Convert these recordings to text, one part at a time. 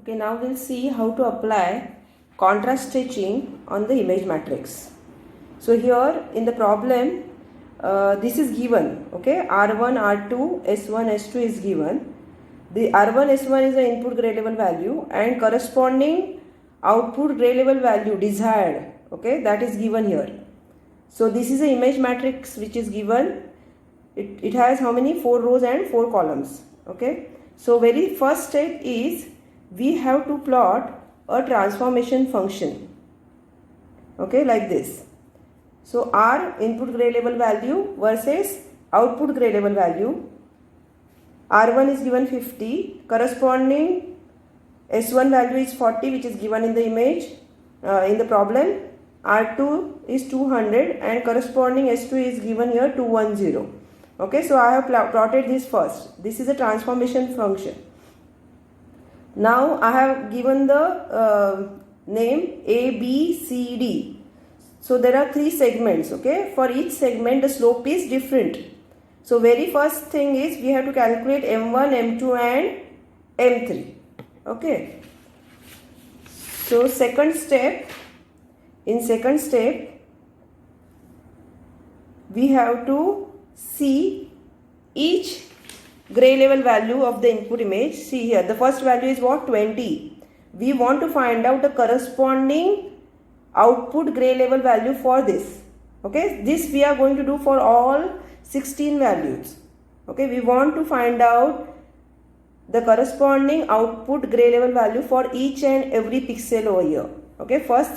Okay, now we'll see how to apply contrast stitching on the image matrix. So here in the problem, this is given, okay, R1, R2, S1, S2 is given. The R1, S1 is the input gray level value and corresponding output gray level value desired, okay, that is given here. So this is the image matrix which is given. It has how many? 4 rows and 4 columns, okay. So very first step is we have to plot a transformation function, okay, like this. So R input gray level value versus output gray level value. R1 is given 50, corresponding S1 value is 40, which is given in the image in the problem. R2 is 200 and corresponding S2 is given here 210. Okay, so I have plotted this first. This is a transformation function. Now I have given the name A, B, C, D. So there are 3 segments, okay. For each segment the slope is different. So very first thing is we have to calculate M1, M2 and M3. Okay. So in second step we have to see each gray level value of the input image. See here, the first value is what? 20. We want to find out the corresponding output gray level value for this. Okay, this we are going to do for all 16 values. Okay, we want to find out the corresponding output gray level value for each and every pixel over here. Okay, first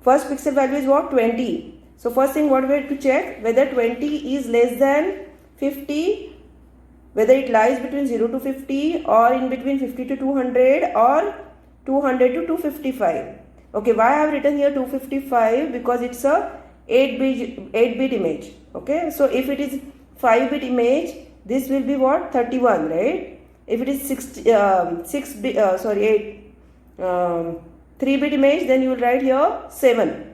pixel value is what? 20. So first thing what we have to check, whether 20 is less than 50, whether it lies between 0 to 50 or in between 50 to 200 or 200 to 255. Okay, why I have written here 255? Because it's a 8-bit image. Okay, so if it is 5-bit image, this will be what? 31, right? If it is 3-bit image, then you will write here 7.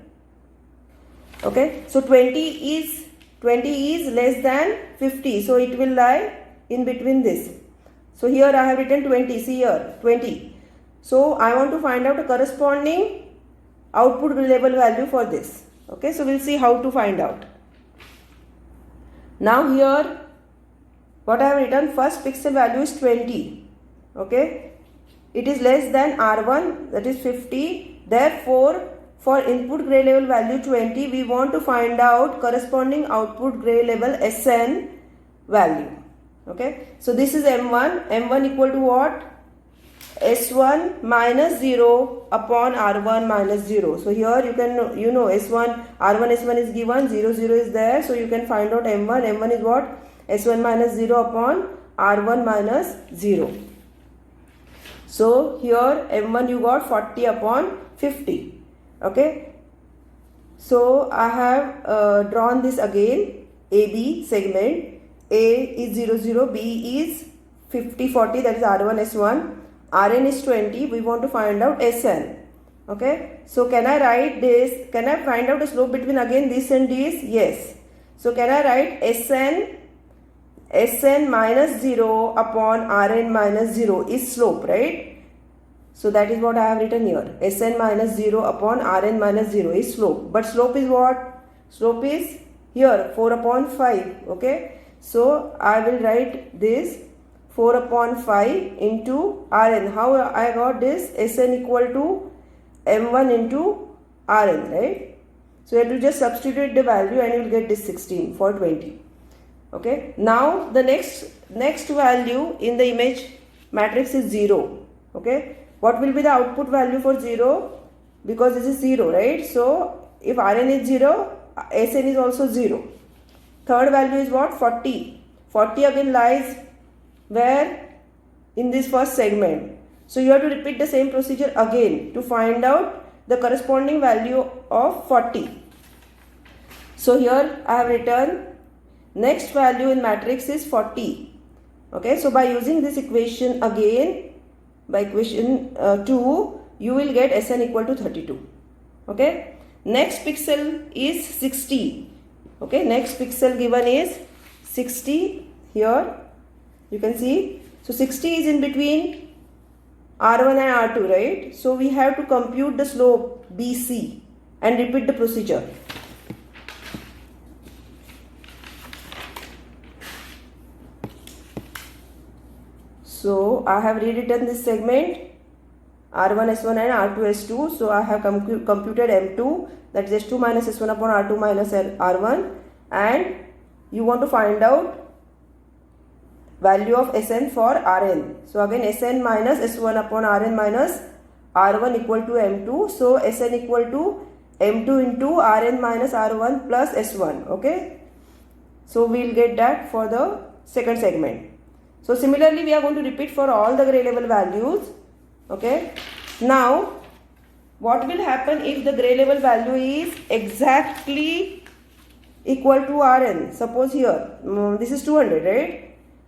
Okay, so 20 is less than 50, so it will lie in between this. So here I have written 20. See here, 20. So I want to find out a corresponding output level value for this. Okay, so we'll see how to find out. Now here what I have written, first pixel value is 20. Okay, it is less than R1, that is 50. Therefore for input gray level value 20, we want to find out corresponding output gray level SN value. Okay, so this is M1. M1 equal to what? S1 minus 0 upon R1 minus 0. So here you can, S1, R1, S1 is given, 0, 0 is there. So you can find out M1. M1 is what? S1 minus 0 upon R1 minus 0. So here M1 you got 40 upon 50. Okay, so I have drawn this again, AB segment. A is 0, 0, B is 50, 40, that is R1, S1. Rn is 20, we want to find out Sn. Okay, so can I write this? Can I find out the slope between again this and this? Yes. So can I write Sn minus 0 upon Rn minus 0 is slope, right? So that is what I have written here. Sn minus 0 upon Rn minus 0 is slope. But slope is what? Slope is here 4 upon 5. Okay. So I will write this 4 upon 5 into Rn. How I got this? Sn equal to M1 into Rn, right? So you have to just substitute the value and you will get this 16 for 20. Okay. Now the next value in the image matrix is 0. Okay. What will be the output value for 0? Because this is 0, right? So if Rn is 0, Sn is also 0. Third value is what? 40. 40 again lies where? In this first segment. So you have to repeat the same procedure again to find out the corresponding value of 40. So here I have written next value in matrix is 40. Okay, so by using this equation again, by equation 2, you will get Sn equal to 32. Okay, next pixel is 60. Okay, next pixel given is 60 here. You can see. So 60 is in between R1 and R2, right? So we have to compute the slope BC and repeat the procedure. So I have rewritten this segment R1 S1 and R2 S2. So I have computed M2, that is S2 minus S1 upon R2 minus R1, and you want to find out value of Sn for Rn. So again Sn minus S1 upon Rn minus R1 equal to M2. So Sn equal to M2 into Rn minus R1 plus S1. Okay. So we will get that for the second segment. So similarly we are going to repeat for all the gray level values. Okay. Now what will happen if the gray level value is exactly equal to Rn? Suppose here this is 200, right?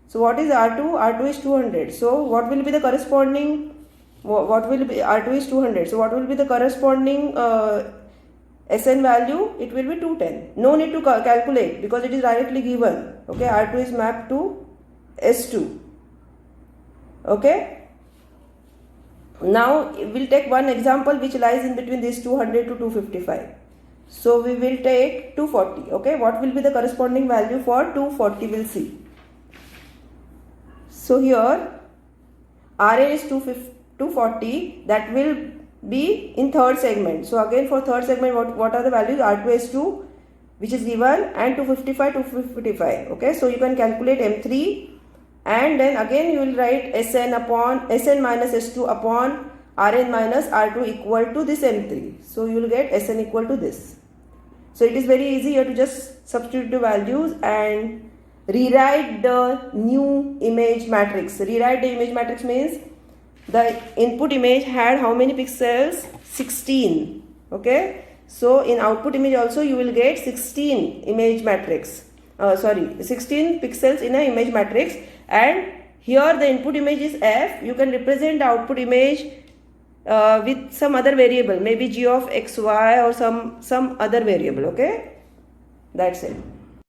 So what is R2? R2 is 200. So what will be the corresponding, what will be, R2 is 200. So what will be the corresponding Sn value? It will be 210. No need to calculate because it is directly given. Okay, R2 is mapped to S2. Okay. Now we'll take one example which lies in between this 200 to 255. So we will take 240. Okay, what will be the corresponding value for 240? We'll see. So here Ra is 240, that will be in third segment. So again for third segment what are the values? R2 S2 which is given and 255, 255. Okay, so you can calculate M3 and then again you will write Sn minus S2 upon Rn minus R2 equal to this M3. So you will get Sn equal to this. So it is very easy, you have to just substitute the values and rewrite the new image matrix. Rewrite the image matrix means the input image had how many pixels? 16. Okay. So in output image also you will get 16 image matrix. 16 pixels in an image matrix, and here the input image is f. You can represent the output image with some other variable, maybe g of xy or some other variable. Okay. That's it.